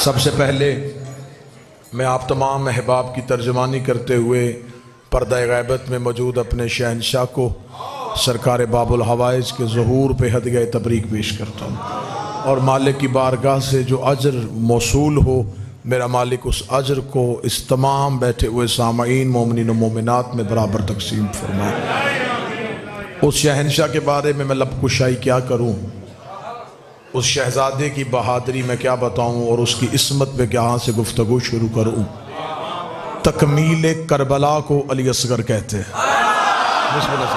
सबसे पहले मैं आप तमाम अहबाब की तर्जमानी करते हुए पर्दा गैबत में मौजूद अपने शहनशाह को सरकार बाबुल हवाइज के ज़हूर पे हदिया तबरीक पेश करता हूँ और मालिक की बारगाह से जो अजर मौसूल हो मेरा मालिक उस अजर को इस तमाम बैठे हुए सामाईन मोमिनीन व मोमिनात में बराबर तकसीम फरमाए। उस शहनशाह के बारे में मैं लबकुशाई क्या करूँ, उस शहजादे की बहादुरी मैं क्या बताऊँ और उसकी इस्मत पे कहाँ से गुफ्तगू शुरू करूँ। तकमील करबला को अली असगर कहते हैं। बिस्मिल्लाह।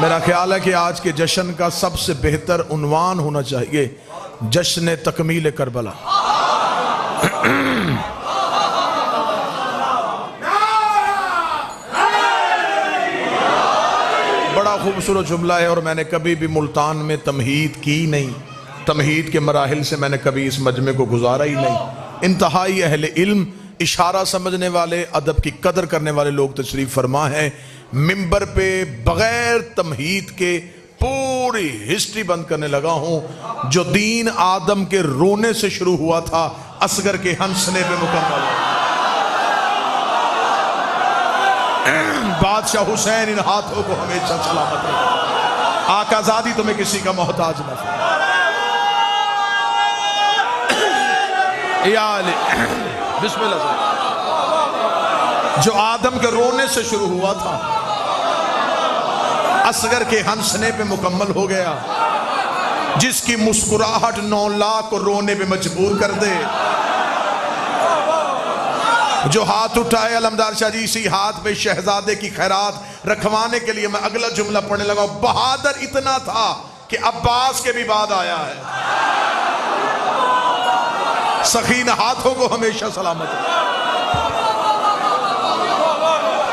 मेरा ख्याल है कि आज के जश्न का सबसे बेहतर उन्वान होना चाहिए जश्न तकमील करबला। बड़ा खूबसूरत जुमला है और मैंने कभी भी मुल्तान में तमहीद की नहीं, तमहीद के मराहिल से मैंने कभी इस मजमे को गुजारा ही नहीं। इंतहाई अहले इल्म, इशारा समझने वाले, अदब की कदर करने वाले लोग तशरीफ फरमा है। मिंबर पे बगैर तमहीद के पूरी हिस्ट्री बंद करने लगा हूं। जो दीन आदम के रोने से शुरू हुआ था असगर के हंसने पे मुकम्मल। बादशाह हुसैन इन हाथों को हमेशा सलामत रखे। आकाज़ादी तुम्हें किसी का मोहताज न बिस्मिल्लाह। जो आदम के रोने से शुरू हुआ था असगर के हंसने पे मुकम्मल हो गया। जिसकी मुस्कुराहट 9 लाख को रोने पे मजबूर कर दे। जो हाथ उठाए अलमदार शाह जी, इसी हाथ पे शहजादे की खैरात रखवाने के लिए मैं अगला जुमला पढ़ने लगा। बहादुर इतना था कि अब्बास के भी बाद आया है। सखीन हाथों को हमेशा सलामत रहे।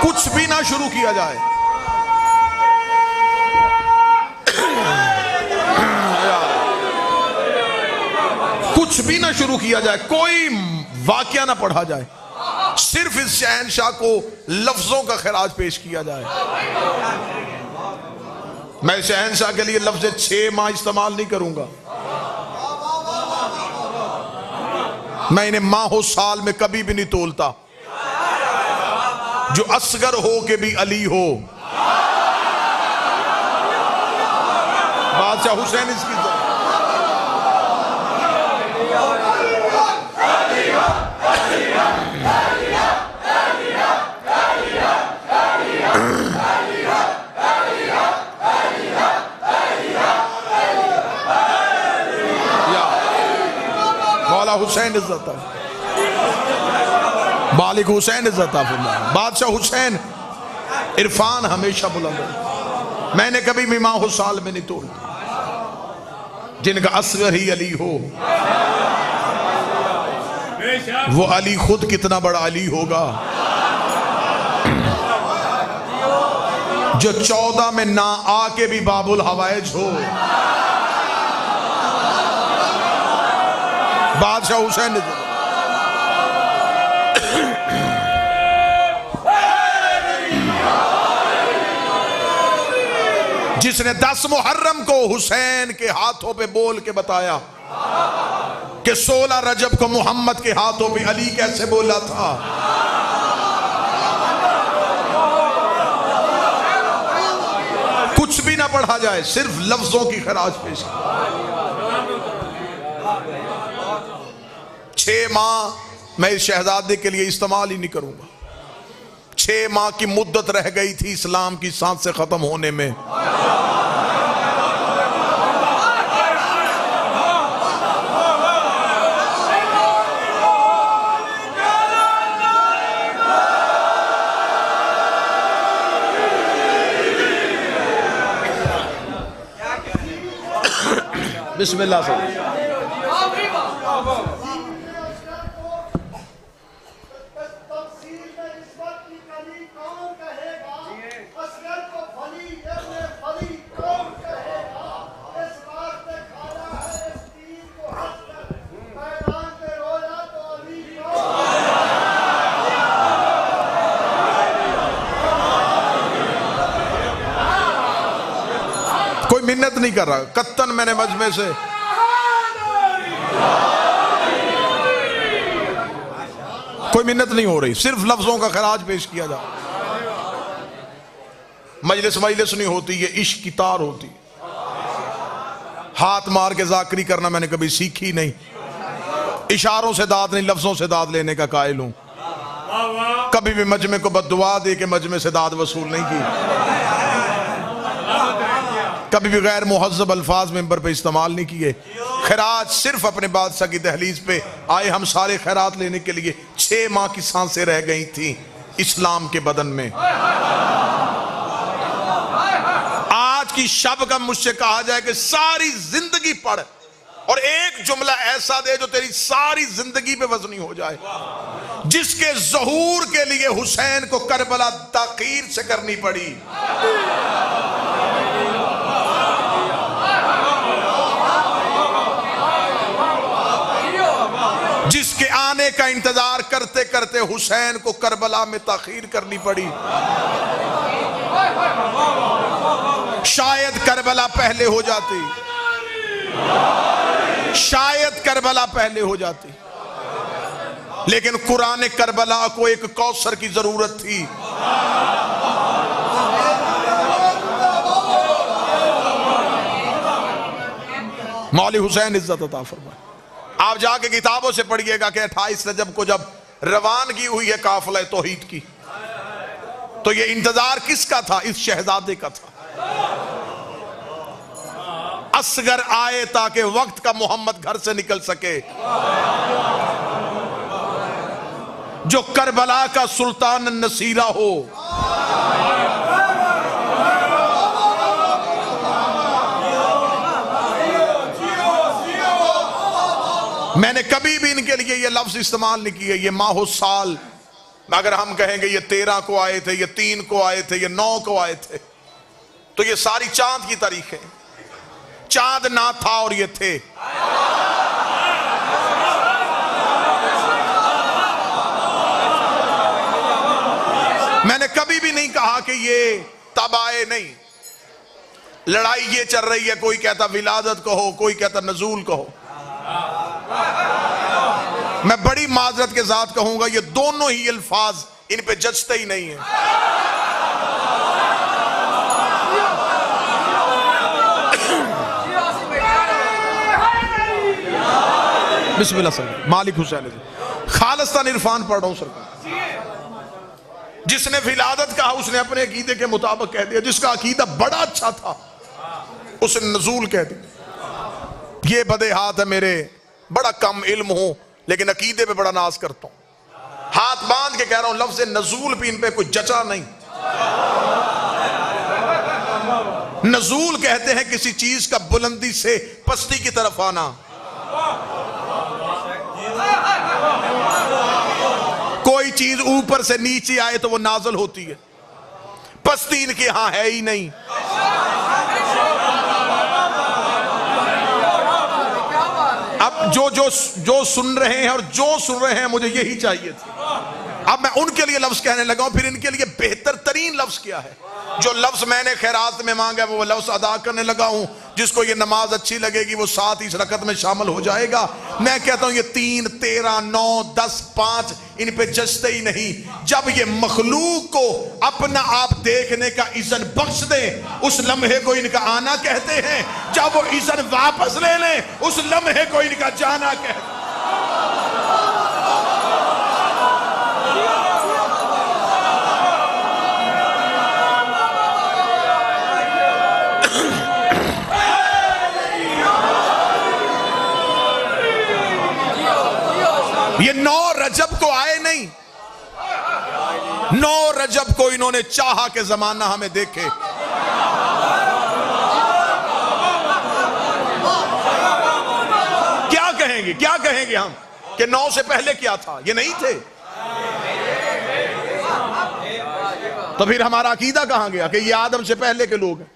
कुछ भी ना शुरू किया जाए, कुछ भी ना शुरू किया जाए, कोई वाकया ना पढ़ा जाए, सिर्फ इस शहनशाह को लफ्जों का खिराज पेश किया जाए। मैं शहनशाह के लिए लफ्ज 6 माह इस्तेमाल नहीं करूंगा। मैं इन्हें माहो साल में कभी भी नहीं तोलता। जो असगर हो के भी अली हो। बादशाह हुसैन इसकी मौला हुसैन इज्जत, मालिक हुसैन इज्जत। बादशाह हुसैन इरफान हमेशा बुलंद है। मैंने कभी भी माहो साल में नहीं तोड़ा। जिनका असगर ही अली हो, वो अली खुद कितना बड़ा अली होगा। जो 14 में ना आके भी बाबुल हवाइज हो। बादशाह हुसैन जिसने 10 मुहर्रम को हुसैन के हाथों पे बोल के बताया कि 16 रजब को मोहम्मद के हाथों पे अली कैसे बोला था। कुछ भी ना पढ़ा जाए, सिर्फ लफ्जों की खराज पेश। 6 माह मैं इस शहजादे के लिए इस्तेमाल ही नहीं करूंगा। 6 माह की मुद्दत रह गई थी इस्लाम की सांसें खत्म होने में। बिस्मिल्लाह से मिन्नत नहीं कर रहा, कत्तन मैंने मजमे से कोई मिन्नत नहीं हो रही, सिर्फ लफ्जों का खराज पेश किया जा। मजलिस मजलिस नहीं होती, ये इश्क की तार होती। हाथ मार के जाकरी करना मैंने कभी सीखी नहीं, इशारों से दाद नहीं, लफ्जों से दाद लेने का कायल हूं। कभी भी मजमे को बद्दुआ दे के मजमे से दाद वसूल नहीं की, कभी भी गैर मुहज्जब अल्फाज मेंबर पे इस्तेमाल नहीं किए। खैरात सिर्फ अपने बादशाह की दहलीज पे आए हम सारे खैरात लेने के लिए। 6 माह की सांसें रह गई थी इस्लाम के बदन में। आज की शब का मुझसे कहा जाए कि सारी जिंदगी पढ़ और एक जुमला ऐसा दे जो तेरी सारी जिंदगी पे वजनी हो जाए, जिसके ज़हूर के लिए हुसैन को करबला ताकीर से करनी पड़ी, जिसके आने का इंतजार करते करते हुसैन को करबला में ताखीर करनी पड़ी। शायद करबला पहले हो जाती, शायद करबला पहले हो जाती, लेकिन कुरान करबला को एक कौसर की जरूरत थी। मौली हुसैन इज्जत अता फरमाए। आप जाके किताबों से पढ़िएगा कि 28 रजब को जब रवानगी हुई है काफिला तौहीद की, तो ये इंतजार किसका था? इस शहजादे का था। असगर आए ताकि वक्त का मोहम्मद घर से निकल सके, जो करबला का सुल्तान नसीरा हो। मैंने कभी भी इनके लिए ये लफ्ज इस्तेमाल नहीं किए, ये माहो साल। अगर हम कहेंगे ये 13 को आए थे, ये 3 को आए थे, ये 9 को आए थे, तो ये सारी चांद की तारीखें। चांद ना था और ये थे। मैंने कभी भी नहीं कहा कि ये तब आए, नहीं। लड़ाई ये चल रही है, कोई कहता विलादत कहो, कोई कहता नजूल कहो। मैं बड़ी माजरत के साथ कहूंगा, ये दोनों ही अल्फाज इन पे जचते ही नहीं है। बिस्मिल्लाह सर। मालिक हुसैन खालिस्तान इरफान पढ़ रहा हूं सरकार। जिसने विलादत कहा उसने अपने अकीदे के मुताबिक कह दिया, जिसका अकीदा बड़ा अच्छा था उसने नजूल कह दिया। ये बदे हाथ है मेरे, बड़ा कम इल्म हूं लेकिन अकीदे पे बड़ा नाज करता हूं। हाथ बांध के कह रहा हूं, लफ्ज़ नजूल भी इन पे कोई जचा नहीं। नजूल कहते हैं किसी चीज का बुलंदी से पस्ती की तरफ आना। कोई चीज ऊपर से नीचे आए तो वो नाजल होती है, पस्ती इनके यहां है ही नहीं। अब जो सुन रहे हैं और जो सुन रहे हैं, मुझे यही चाहिए था। अब मैं उनके लिए लफ्ज कहने लगा हूं, फिर इनके लिए बेहतर तरीन लफ्ज क्या है। जो लफ्ज मैंने खैरात में मांगा वो लफ्ज अदा करने लगा हूं। जिसको ये नमाज अच्छी लगेगी वो 7 इस रकत में शामिल हो जाएगा। मैं कहता हूं ये 3, 13, 9, 10, 5 इन पे जचते ही नहीं। जब ये मखलूक को अपना आप देखने का इज़्न बख्श दे, उस लम्हे को इनका आना कहते हैं। जब वो इज़्न वापस ले लें, उस लम्हे को इनका जाना कहते हैं। ये 9 रजब को आए नहीं, 9 रजब को इन्होंने चाहा कि जमाना हमें देखे। क्या कहेंगे हम कि 9 से पहले क्या था? ये नहीं थे, तो फिर हमारा अकीदा कहां गया कि ये आदम से पहले के लोग हैं।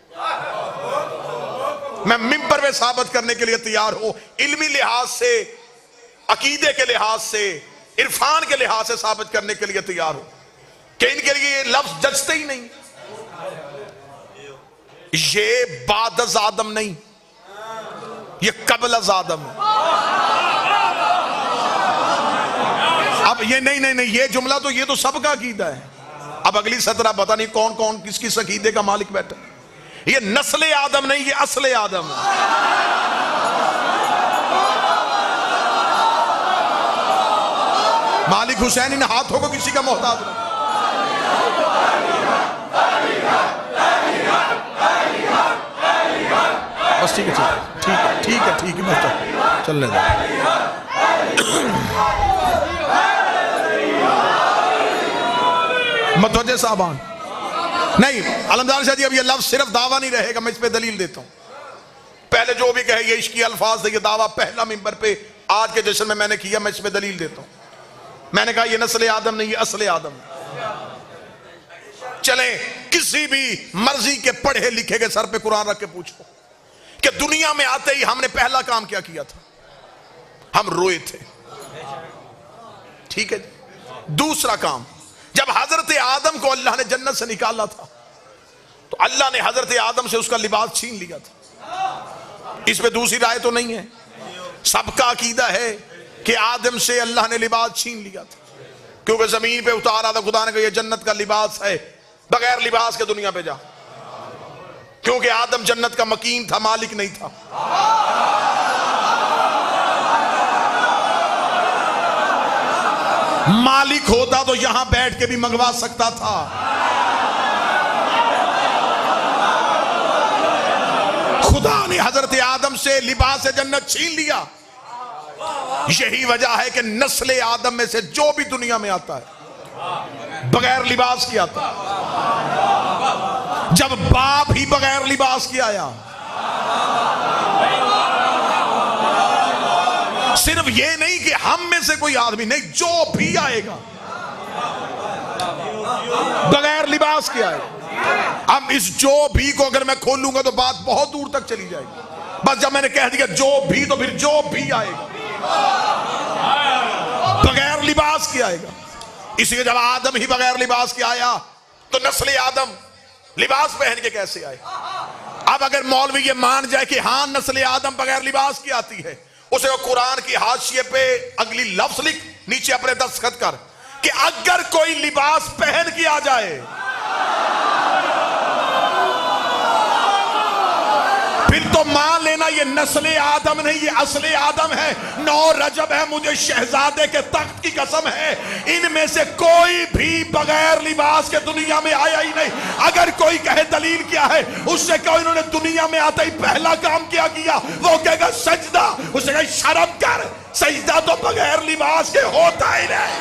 मैं मिंबर में साबित करने के लिए तैयार हूं, इल्मी लिहाज से, अकीदे के लिहाज से, इरफान के लिहाज से साबित करने के लिए तैयार हूं कि इनके लिए ये लफ्ज जचते ही नहीं। ये बाद अज़ आदम नहीं, ये कबल अज़ आदम है। अब ये नहीं, ये जुमला तो ये तो सबका अकीदा है। अब अगली सतरा पता नहीं कौन कौन किस किस अकीदे का मालिक बैठा। ये नस्ले आदम नहीं, ये असले आदम है। मालिक हुसैन इन हाथों को किसी का मोहताज नहीं। बस ठीक है, ठीक है बस चलने दो। मतवज्जे साहबान नहीं, अलमदार शाह जी, अब ये लफ्ज सिर्फ दावा नहीं रहेगा, मैं इस पे दलील देता हूं। पहले जो भी कहे ये इश्की अल्फाज थे, ये दावा पहला मिंबर पे आज के जश्न में मैंने किया, मैं इस पे दलील देता हूं। मैंने कहा ये नस्ल आदम नहीं, ये असले आदम। चले किसी भी मर्जी के पढ़े लिखे के सर पे कुरान रख के पूछो कि दुनिया में आते ही हमने पहला काम क्या किया था? हम रोए थे। ठीक है। दूसरा काम, जब हजरत आदम को अल्लाह ने जन्नत से निकाला था तो अल्लाह ने हजरत आदम से उसका लिबास छीन लिया था। इस पे दूसरी राय तो नहीं है। सबका अकीदा है कि आदम से अल्लाह ने लिबास छीन लिया था, क्योंकि जमीन पे उतारा था खुदा ने कहा ये जन्नत का लिबास है, बगैर लिबास के दुनिया पे जा। क्योंकि आदम जन्नत का मकीन था, मालिक नहीं था। मालिक होता तो यहां बैठ के भी मंगवा सकता था। खुदा ने हजरत आदम से लिबास जन्नत छीन लिया। यही वजह है कि नस्ले आदम में से जो भी दुनिया में आता है बगैर लिबास के आता है। जब बाप ही बगैर लिबास के आया, सिर्फ ये नहीं कि हम में से कोई आदमी नहीं, जो भी आएगा बगैर लिबास के आएगा। अब इस जो भी को अगर मैं खोलूंगा तो बात बहुत दूर तक चली जाएगी। बस जब मैंने कह दिया जो भी, तो फिर जो भी आएगा बगैर लिबास के आएगा। इसलिए जब आदम ही बगैर लिबास के आया तो नस्ल आदम लिबास पहन के कैसे आए? अब अगर मौलवी ये मान जाए कि हाँ नस्ल आदम बगैर लिबास की आती है, उसे वो कुरान की हाशिए पे अगली लफ्ज लिख, नीचे अपने दस्तखत कर कि अगर कोई लिबास पहन के आ जाए फिर तो मान लेना ये नस्ले आदम नहीं, ये असले आदम है। 9 रजब है, मुझे शहजादे के तख्त की कसम है, इनमें से कोई भी बगैर लिबास के दुनिया में आया ही नहीं। अगर कोई कहे दलील क्या है, उससे कहो इन्होंने दुनिया में आते ही पहला काम क्या किया, वो कहेगा सजदा। उससे कहे शर्म कर, सजदा तो बगैर लिबास के होता ही नहीं।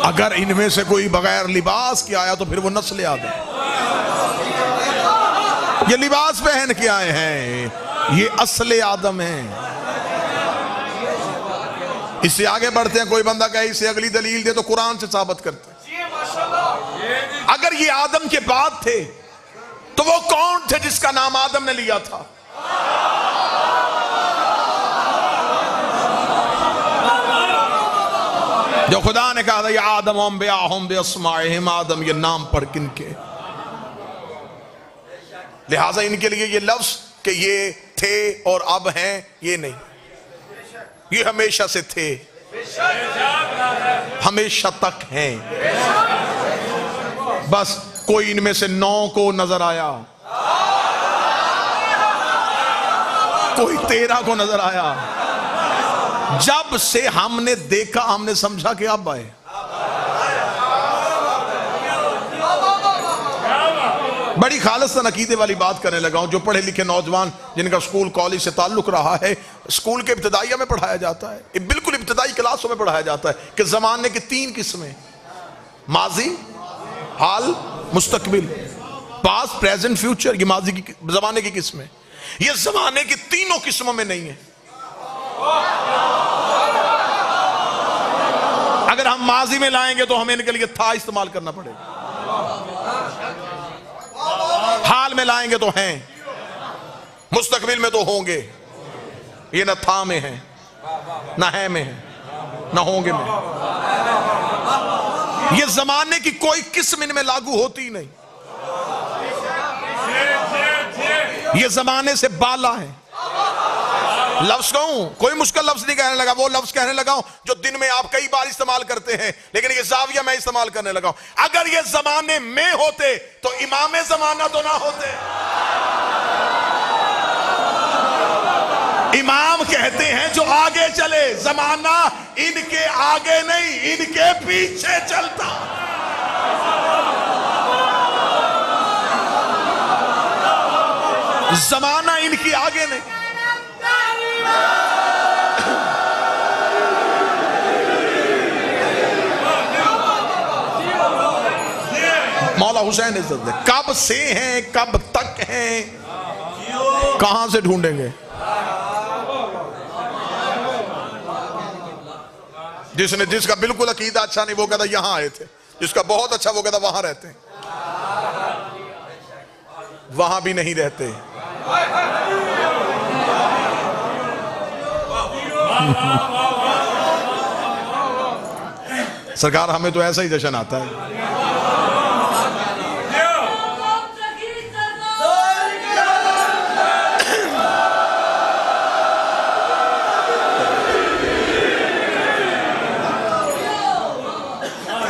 अगर इनमें से कोई बगैर लिबास के आया तो फिर वो नस्ल आदम। ये लिबास पहन के आए हैं, ये असले आदम हैं। इससे आगे बढ़ते हैं। कोई बंदा कहे इसे अगली दलील दे, तो कुरान से साबित करते हैं। अगर ये आदम के बाद थे तो वो कौन थे जिसका नाम आदम ने लिया था? जो खुदा ने कहा था ये आदम आदम, ये नाम पढ़ किनके, लिहाजा इनके लिए ये लफ्ज कि ये थे और अब हैं, ये नहीं, ये हमेशा से थे, हमेशा तक हैं। बस कोई इनमें से 9 को नजर आया, कोई 13 को नजर आया। जब से हमने देखा हमने समझा कि अब आए। बड़ी खालिस्तान अकीदे वाली बात करने लगा हूं। जो पढ़े लिखे नौजवान जिनका स्कूल कॉलेज से ताल्लुक रहा है, स्कूल के इब्तदाइया में पढ़ाया जाता है, बिल्कुल इब्तदाई क्लासों में पढ़ाया जाता है कि जमाने की 3 किस्में, माजी, हाल, मुस्तकबिल, पास्ट, प्रेजेंट, फ्यूचर। ये माजी की जमाने की किस्में, ये जमाने की तीनों किस्मों में नहीं है। अगर हम माजी में लाएंगे तो हमें इनके लिए था इस्तेमाल करना पड़ेगा, हाल में लाएंगे तो हैं, मुस्तकबिल में तो होंगे। ये न था में है, न है में है, न होंगे में। ये जमाने की कोई किस्म इनमें लागू होती नहीं। ये जमाने से बाला है। लफ्ज कहूं, कोई मुश्किल लफ्ज नहीं कहने लगा, वो लफ्ज कहने लगा जो दिन में आप कई बार इस्तेमाल करते हैं, लेकिन ये जाविया मैं इस्तेमाल करने लगा हूं। अगर ये जमाने में होते तो इमाम जमाना तो ना होते। इमाम कहते हैं जो आगे चले, जमाना इनके आगे नहीं, इनके पीछे चलता। जमाना इनकी आगे नहीं। मौला हुसैन इज्जत दे। कब से हैं, कब तक हैं, कहां से ढूंढेंगे? जिसका बिल्कुल अकीदा अच्छा नहीं वो कहता यहां आए थे, जिसका बहुत अच्छा वो कहता वहां रहते हैं। वहां भी नहीं रहते। सरकार हमें तो ऐसा ही जश्न आता है।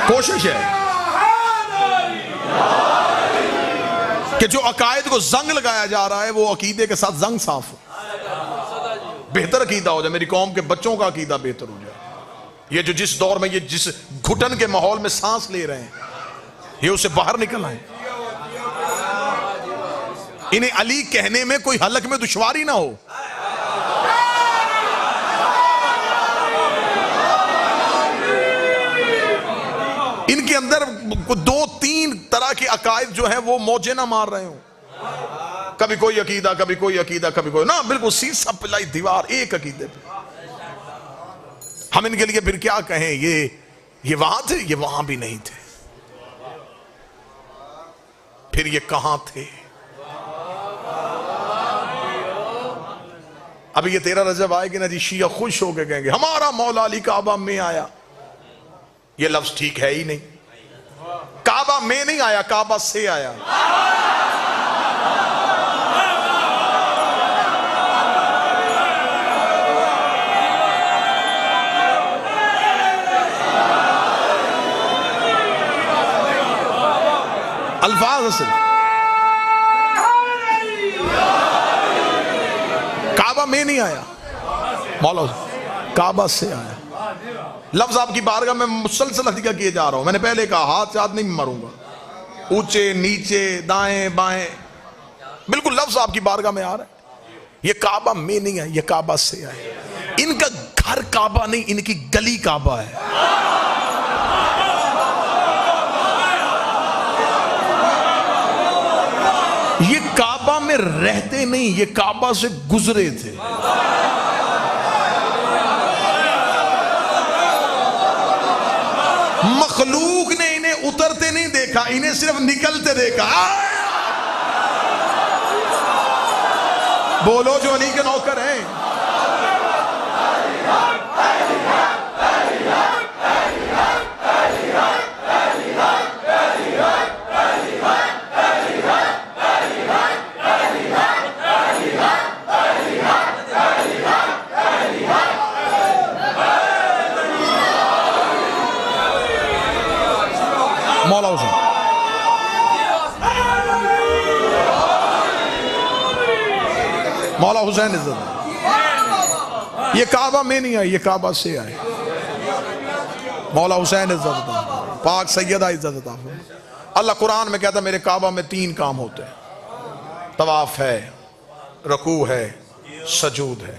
कोशिश है कि जो अकायद को जंग लगाया जा रहा है वो अकीदे के साथ जंग साफ हो, बेहतर अकीदा हो जाए, मेरी कौम के बच्चों का अकीदा बेहतर हो जाए। ये जो जिस दौर में ये जिस घुटन के माहौल में सांस ले रहे हैं, ये उससे बाहर निकल आए। इन्हें अली कहने में कोई हलक में दुश्वारी ना हो। इनके अंदर 2-3 तरह के अकायद जो है वो मौजे ना मार रहे हो। कभी कोई अकीदा, कभी कोई अकीदा, कभी कोई ना, बिल्कुल सीसा पिलाई दीवार एक अकीदे पे। हम इनके लिए फिर क्या कहें? ये वहां थे, ये वहां भी नहीं थे, फिर ये कहां थे? अभी ये 13 रजब आएगी ना जी, शिया खुश होकर कहेंगे हमारा मौला अली काबा में आया। ये लफ्ज ठीक है ही नहीं। काबा में नहीं आया, काबा से आया। अल्फाज असल काबा में नहीं आया, मौला काबा से आया। लफ्ज आपकी बारगाह में मुसलसल हदिया किए जा रहा हूं। मैंने पहले कहा हाथ से हाथ नहीं मारूंगा, ऊंचे नीचे दाएं बाएं, बिल्कुल लफ्ज आपकी बारगाह में आ रहा है। ये काबा में नहीं है, ये काबा से आए। इनका घर काबा नहीं, इनकी गली काबा है। ये काबा में रहते नहीं, ये काबा से गुजरे थे। मखलूक ने इन्हें उतरते नहीं देखा, इन्हें सिर्फ निकलते देखा। बोलो जो अली के नौकर हैं। मौला हुसैन मौला हुसैन इज्जत। ये काबा में नहीं आए, ये काबा से आए। मौला हुसैन इज्जत, पाक सैयदा इज्जत। अल्लाह कुरान में कहता मेरे काबा में 3 काम होते हैं, तवाफ है, रकू है, सजूद है।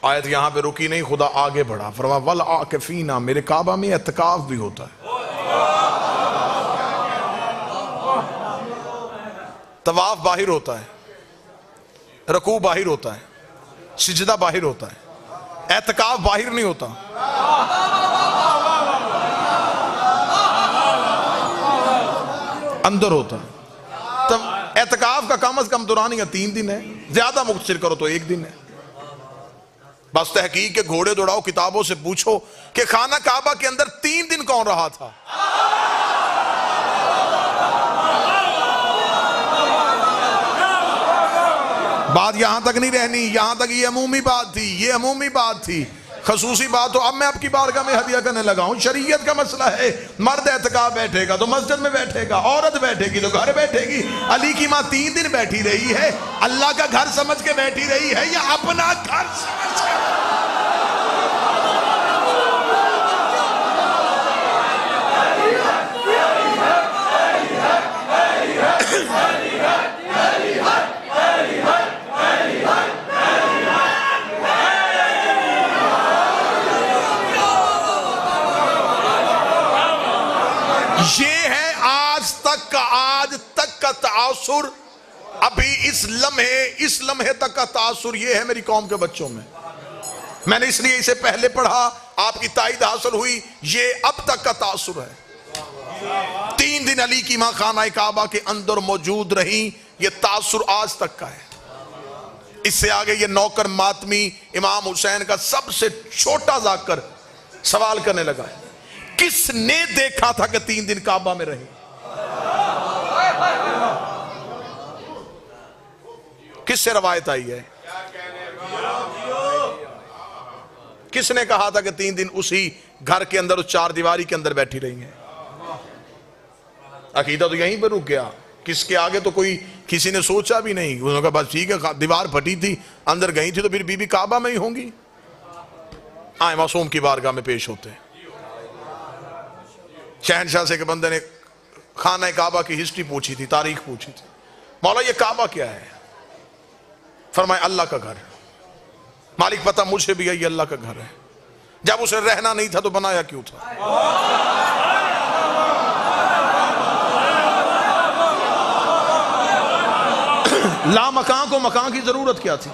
आयत यहां पे रुकी नहीं, खुदा आगे बढ़ा, फरमा वल आकिफीना, मेरे काबा में इत्काफ भी होता है। तवाफ बाहिर होता है, रकू बाहिर होता है, सिजदा बाहिर होता है, एतकाफ बाहिर नहीं होता। अंदर होता है। तब एतकाफ का कम से कम दौरान या 3 दिन है, ज्यादा मुख्तसर करो तो 1 दिन है। बस तहकीक के घोड़े दौड़ाओ, किताबों से पूछो कि खाना काबा के अंदर 3 दिन कौन रहा था। बात यहां तक नहीं रहनी, यहां तक ये अमूमी बात थी, ये अमूमी बात थी। खसूसी बात तो अब मैं आपकी बारगाह में हदिया करने लगा हूं। शरीयत का मसला है, मर्द एतकाफ बैठेगा तो मस्जिद में बैठेगा, औरत बैठेगी तो घर बैठेगी। अली की मां 3 दिन बैठी रही है, अल्लाह का घर समझ के बैठी रही है या अपना घर समझ के? ये है आज तक का तासुर। अभी इस लम्हे तक का तासुर ये है मेरी कौम के बच्चों में। मैंने इसलिए इसे पहले पढ़ा, आपकी ताईद हासिल हुई। ये अब तक का तासुर है। 3 दिन अली की मां खाना काबा के अंदर मौजूद रही, ये तासुर आज तक का है। इससे आगे ये नौकर मातमी इमाम हुसैन का सबसे छोटा जाकर सवाल करने लगा है, किसने देखा था कि 3 दिन काबा में रहे? किससे रवायत आई है? किसने कहा था कि 3 दिन उसी घर के अंदर, उस 4 दीवारी के अंदर बैठी रही हैं? अकीदा तो यहीं पर रुक गया, किसके आगे तो कोई किसी ने सोचा भी नहीं। उन्होंने कहा बस ठीक है, दीवार फटी थी, अंदर गई थी तो फिर बीबी काबा में ही होंगी। आए मासूम की बारगाह में पेश होते हैं। शहनशाह से के बंदे ने खाना काबा की हिस्ट्री पूछी थी, तारीख पूछी थी। मौला ये काबा क्या है? फरमाया अल्लाह का घर। मालिक पता मुझे भी है, ये अल्लाह का घर है। जब उसे रहना नहीं था तो बनाया क्यों था? ला मकान को मकान की जरूरत क्या थी?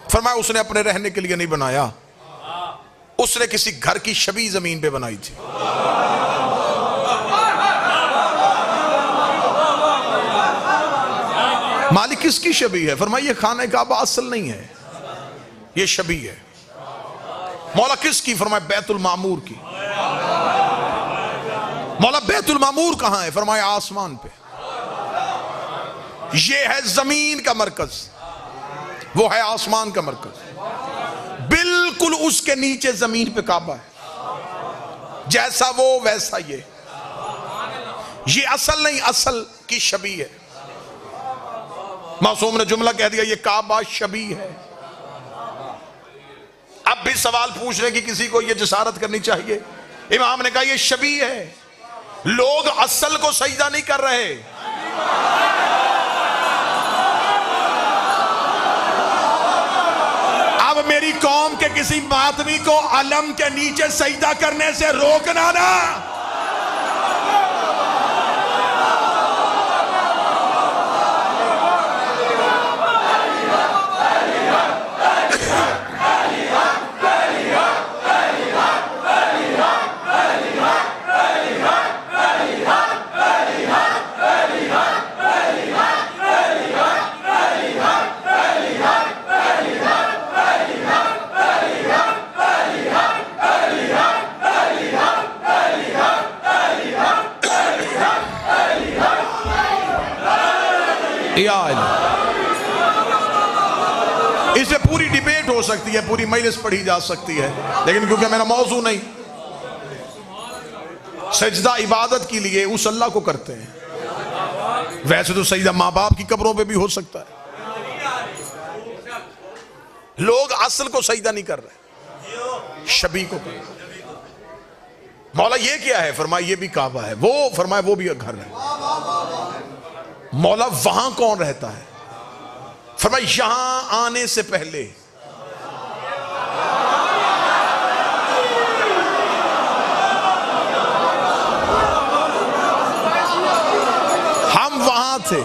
फरमाया उसने अपने रहने के लिए नहीं बनाया, उसने किसी घर की शबी जमीन पे बनाई थी। मालिक किसकी शबी है? फरमाइए खाना काबा असल नहीं है, ये शबी है। मौला किसकी? फरमाया बैतुल मामूर की। मौला बैतुल मामूर कहां है? फरमाया आसमान पे। ये है जमीन का मरकज, वो है आसमान का मरकज। बिल्कुल उसके नीचे जमीन पे काबा है। जैसा वो वैसा ये असल नहीं, असल की शबी है। मासूम ने जुमला कह दिया, ये काबा शबी है। अब भी सवाल पूछने की किसी को ये जसारत करनी चाहिए। इमाम ने कहा ये शबी है, लोग असल को सजदा नहीं कर रहे। अब मेरी कौम के किसी मातमी को अलम के नीचे सजदा करने से रोकना ना। इससे पूरी डिबेट हो सकती है, पूरी मजलिस पढ़ी जा सकती है, लेकिन क्योंकि मेरा मौजू नहीं। सजदा इबादत के लिए उस अल्लाह को करते हैं। वैसे तो सजदा माँ बाप की कब्रों पे भी हो सकता है। लोग असल को सजदा नहीं कर रहे, शबी को कर रहे। मौला ये क्या है? फरमाया ये भी काबा है। वो फरमाया वो भी घर है। मौला वहां कौन रहता है? फरमाया यहां आने से पहले हम वहां थे।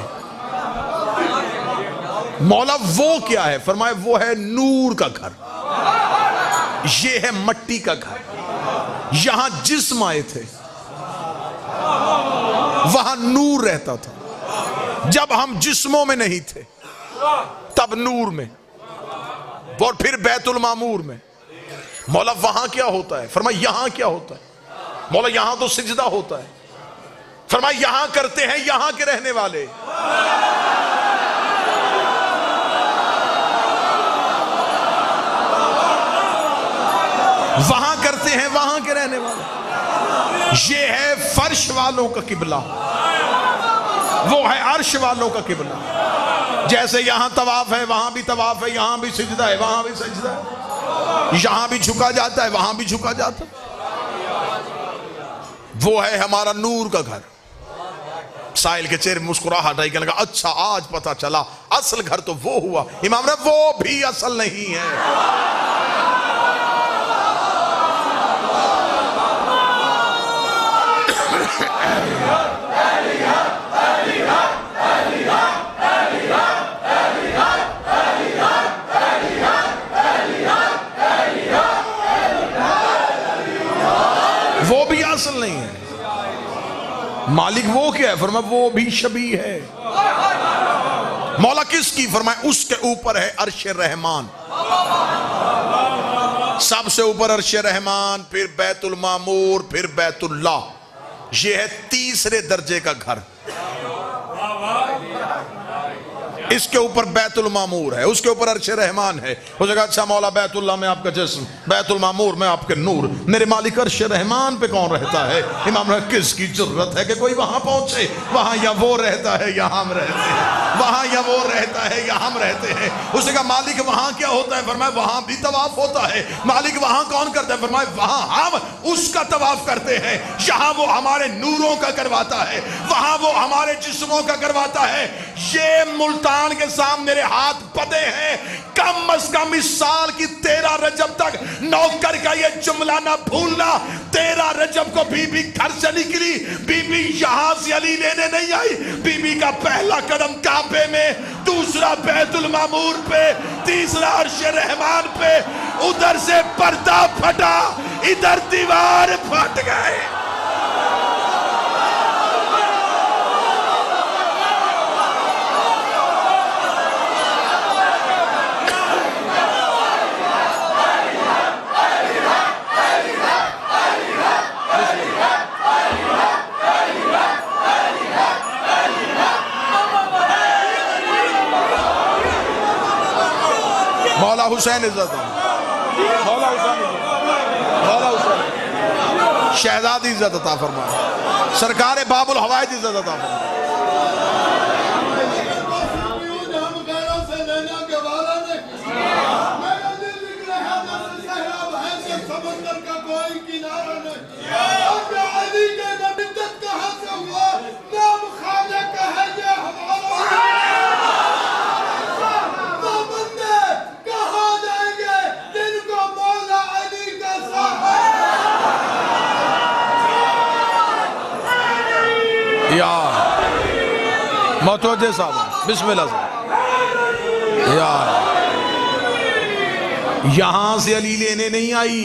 मौला वो क्या है? फरमाया वो है नूर का घर, ये है मट्टी का घर। यहां जिस्म आए थे, वहां नूर रहता था। जब हम जिस्मों में नहीं थे तब नूर में, और फिर बैतुल मामूर में। मौला वहां क्या होता है? फरमाया यहां क्या होता है? मौला यहां तो सिजदा होता है। फरमाया यहां करते हैं यहां के रहने वाले। वहां करते हैं वहां के रहने वाले। ये है फर्श वालों का किबला, वो है अर्श वालों का किबला। जैसे यहां तवाफ है वहां भी तवाफ है, यहां भी सिजदा है वहां भी सिजदा है, यहां भी झुका जाता है वहां भी झुका जाता है। वो है हमारा नूर का घर। साहिल के चेहरे मुस्कुराहट आई, कहने लगा अच्छा आज पता चला असल घर तो वो हुआ। इमाम ने वो भी असल नहीं है। वो भी असल नहीं है। मालिक वो क्या है? फरमाया वो भी शबी है। मौला किसकी? फरमाया उसके ऊपर है अर्श रहमान, सबसे ऊपर अर्श रहमान, फिर बैतुल मामूर, फिर बैतुल्ला। ये है तीसरे दर्जे का घर। इसके ऊपर बैतुल मामूर है, उसके ऊपर अर्श रहमान है। हो जाएगा अच्छा मौला बैतुल्ला में आपका जिस्म, बैतुल मामूर में आपके नूर, मेरे मालिक अर्श रहमान पे कौन रहता है? इमाम ने किसकी जरूरत है कि कोई वहां पहुंचे? वहां या वो रहता है या हम रहते हैं, वहां या वो रहता है या हम रहते हैं। उसने कहा मालिक वहां क्या होता है? फरमाया वहां भी तवाफ होता है। मालिक वहां कौन करता है? फरमाया वहां हम उसका तवाफ करते हैं। यहां वो हमारे नूरों का करवाता है, वहां वो हमारे जिस्मों का करवाता है। ये मुल्तान के सामने मेरे हाथ बंधे हैं। कम अज कम इस साल की 13 रजब तक नौकर का ये जुमला ना भूलना। 13 रजब को बीबी घर से निकली, बीबी यहां से अली लेने नहीं आई। बीबी का पहला कदम काबे में, दूसरा बैतुल मामूर पे, तीसरा अर्श रहमान पे। उधर से पर्दा फटा, इधर दीवार फट गए। मौला हुसैन इज्जत, मौला हुसैन, मौला हुसैन शहजादी इज्जत अता फरमाए, सरकार बाबुल हवाइज इज्जत अता फरमाए। मतवज्जे साहब बिस्मिल्लाह साहब। यार यहां से अली लेने नहीं आई,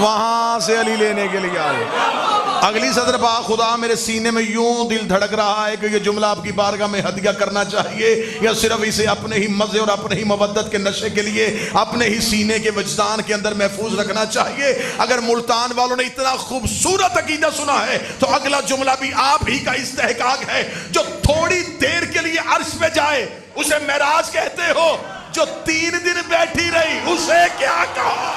वहां से अली लेने के लिए आए। अगली सदर पा खुदा मेरे सीने में यूं दिल धड़क रहा है कि ये जुमला आपकी बारगाह में हदिया करना चाहिए, या सिर्फ इसे अपने ही मजे और अपने ही मवद्दत के नशे के लिए अपने ही सीने के वजदान के अंदर महफूज रखना चाहिए। अगर मुल्तान वालों ने इतना खूबसूरत अकीदा सुना है तो अगला जुमला भी आप ही का इस्तेहकाक है। जो थोड़ी देर के लिए अर्श पे जाए उसे मेराज कहते हो, जो 3 दिन बैठी रही उसे क्या कहा?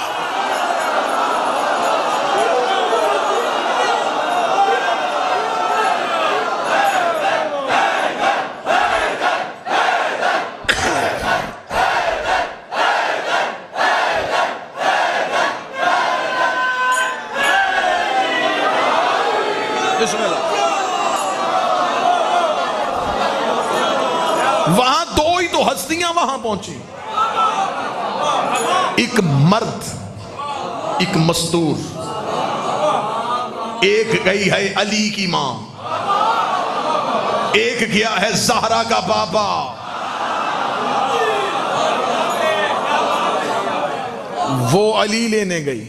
बिस्मिल्लाह। वहां दो ही तो हस्तियां वहां पहुंची, एक मर्द एक मस्तूर, एक गई है अली की मां, एक गया है ज़हरा का बाबा। वो अली लेने गई,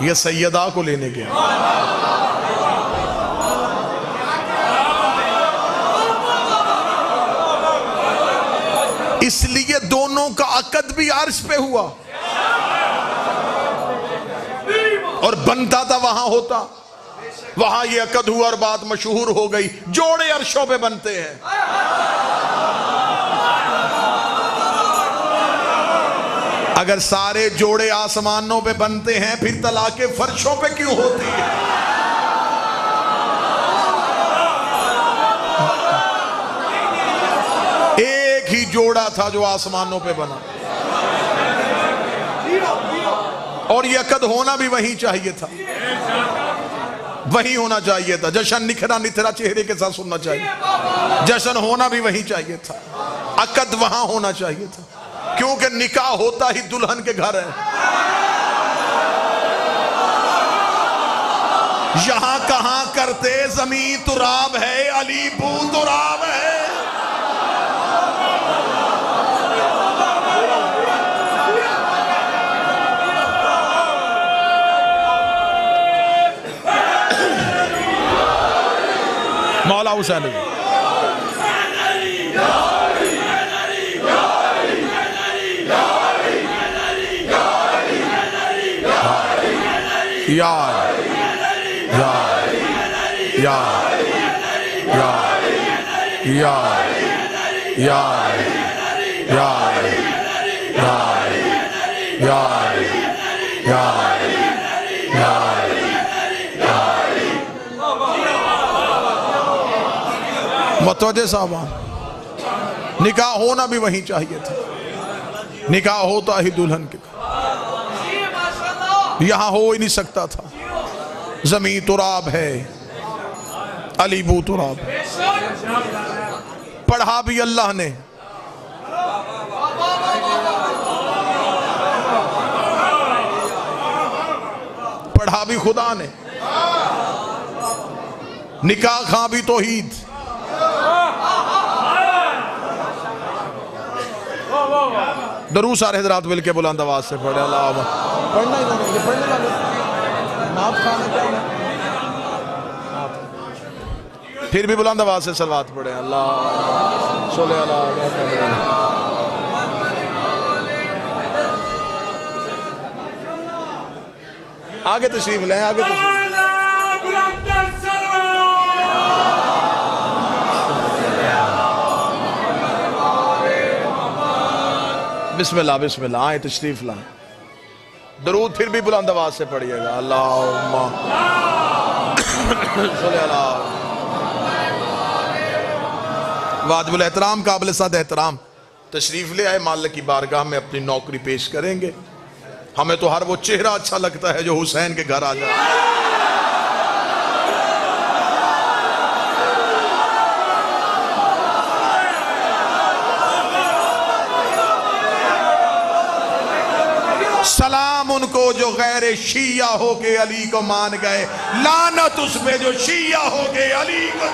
ये सैयदा को लेने गया। इसलिए दोनों का अकद भी अर्श पे हुआ और बनता था वहां होता, वहां ये अकद हुआ और बात मशहूर हो गई। जोड़े अर्शों पे बनते हैं। अगर सारे जोड़े आसमानों पे बनते हैं फिर तलाके फर्शों पे क्यों होती है? एक ही जोड़ा था जो आसमानों पे बना, और ये अकद होना भी वहीं चाहिए था, वहीं होना चाहिए था। जश्न निखरा निथरा चेहरे के साथ सुनना चाहिए, जश्न होना भी वहीं चाहिए था, अकद वहां होना चाहिए था, क्योंकि निकाह होता ही दुल्हन के घर है। यहां कहां करते जमीन तुराब है, अली बू तुराब है। मौला हुसैन यार यार यार यार यार यार यार यार यार यार यार मतवजे साहब, निकाह होना भी वहीं चाहिए था, निकाह होता ही दुल्हन के, यहां हो ही नहीं सकता था। जमी तुराब है, अली बू तुराब। पढ़ा भी अल्लाह ने, पढ़ा भी खुदा ने, निकाह खां भी तौहीद। दरूद सारे हज़रात मिल के बुलंद आवाज से पढ़े। अल्लाह पढ़ना ही पढ़ने वाले नात खाने, फिर भी बुलंद आवाज से सलवात पढ़े। अल्लाह सोले अल्लाह। आगे तशरीफ लें, आगे तशरीफ। बिस्मिल्लाह बिस्मिल्लाह, आए तशरीफ लाए। दरूद फिर भी बुलंद आवाज से पढ़िएगा। अल्लाहुम्मा वाजिबुल एहतराम काबिल सद एहतराम तशरीफ ले आए, मालिक की बारगाह में अपनी नौकरी पेश करेंगे। हमें तो हर वो चेहरा अच्छा लगता है जो हुसैन के घर आ जाए। सलाम उनको जो गैर शिया हो के अली को मान गए, लानत उस पे जो शिया हो के अली को।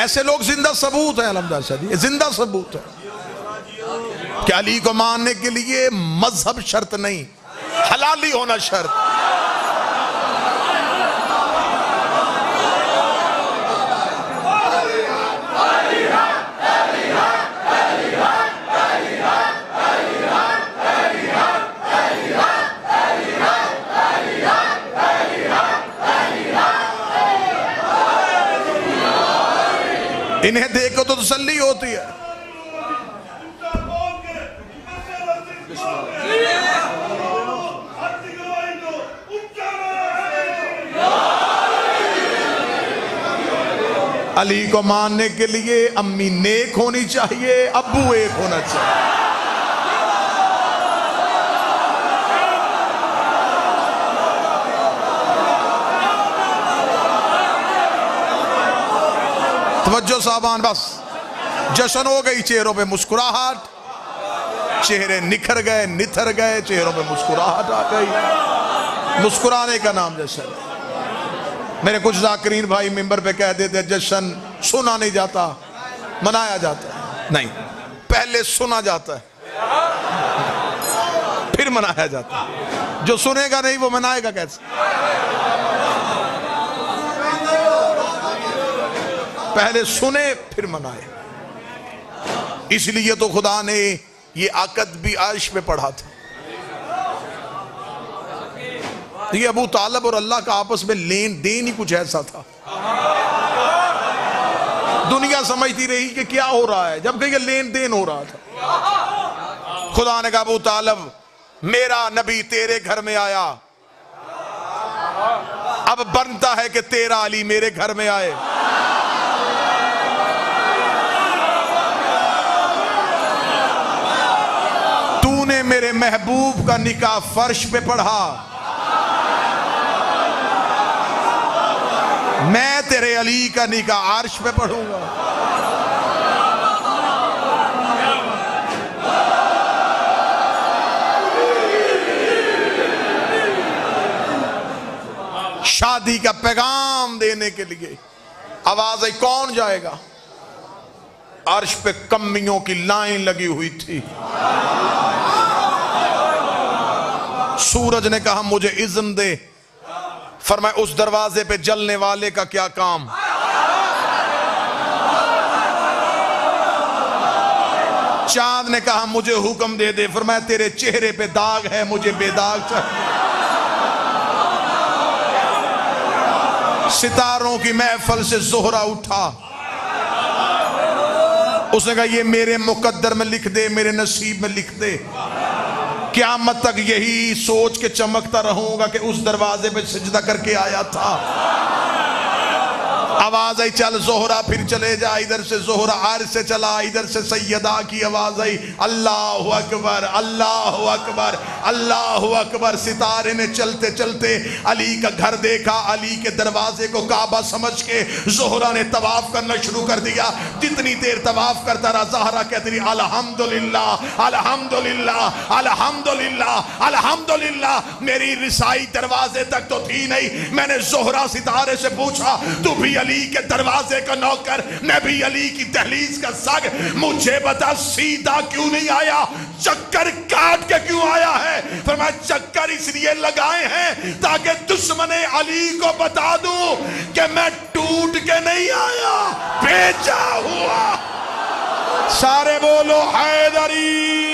ऐसे लोग जिंदा सबूत है। अल्हम्दुलिल्लाह जिंदा सबूत है कि अली को मानने के लिए मजहब शर्त नहीं, हलाली होना शर्त। इन्हें देखो तो तसल्ली होती है। अली को मानने के लिए अम्मी नेक होनी चाहिए, अब्बू एक होना चाहिए। तवज्जो साहबान, बस जश्न हो गई, चेहरों पे मुस्कुराहट, चेहरे निखर गए, निथर गए, चेहरों पे मुस्कुराहट आ गई। मुस्कुराने का नाम जश्न है। मेरे कुछ जाकिरीन भाई मिंबर पे कह देते जश्न सुना नहीं जाता, मनाया जाता है। नहीं, पहले सुना जाता है फिर मनाया जाता है। जो सुनेगा नहीं वो मनाएगा कैसे? पहले सुने फिर मनाए। इसलिए तो खुदा ने ये अक़द भी अर्श पे पढ़ा था। ये अबू तालिब और अल्लाह का आपस में लेन देन ही कुछ ऐसा था। दुनिया समझती रही कि क्या हो रहा है, जबकि ये लेन देन हो रहा था। खुदा ने कहा अबू तालिब मेरा नबी तेरे घर में आया, अब बनता है कि तेरा अली मेरे घर में आए। तूने मेरे महबूब का निकाह फर्श पे पढ़ा, मैं तेरे अली का निकाह अर्श पे पढ़ूंगा। शादी का पैगाम देने के लिए आवाज आई, कौन जाएगा? अर्श पे कम्मियों की लाइन लगी हुई थी। सूरज ने कहा मुझे इज़्न दे। फरमाया उस दरवाजे पे जलने वाले का क्या काम? चांद ने कहा मुझे हुक्म दे दे। फरमाया तेरे चेहरे पे दाग है, मुझे बेदाग चाहिए। सितारों की महफिल से ज़ोहरा उठा, उसने कहा ये मेरे मुकद्दर में लिख दे, मेरे नसीब में लिख दे। क़यामत तक यही सोच के चमकता रहूंगा कि उस दरवाजे पे सजदा करके आया था। आवाज आई चल ज़ोहरा, फिर चले जा। इधर से ज़ोहरा आर से चला, इधर से सैयदा की आवाज आई अल्लाहु अकबर, अल्लाहु अकबर, अल्लाहु अकबर। सितारे ने चलते चलते अली का घर देखा। अली के दरवाजे को काबा समझ के ज़ोहरा ने तवाफ करना शुरू कर दिया। जितनी देर तवाफ करता रहा, ज़हरा कहती रही अल्हम्दुलिल्लाह, अल्हम्दुलिल्लाह, अल्हम्दुलिल्लाह, अल्हम्दुलिल्लाह। मेरी रिसाई दरवाजे तक तो थी नहीं। मैंने ज़ोहरा सितारे से पूछा तू भी अली के दरवाजे का नौकर, मैं भी अली की दहलीज का सग, मुझे बता सीधा क्यों नहीं आया, चक्कर काट के क्यों आया है? फरमाया चक्कर इसलिए लगाए हैं ताकि दुश्मने अली को बता दूं कि मैं टूट के नहीं आया, भेजा हुआ। सारे बोलो हैदरी।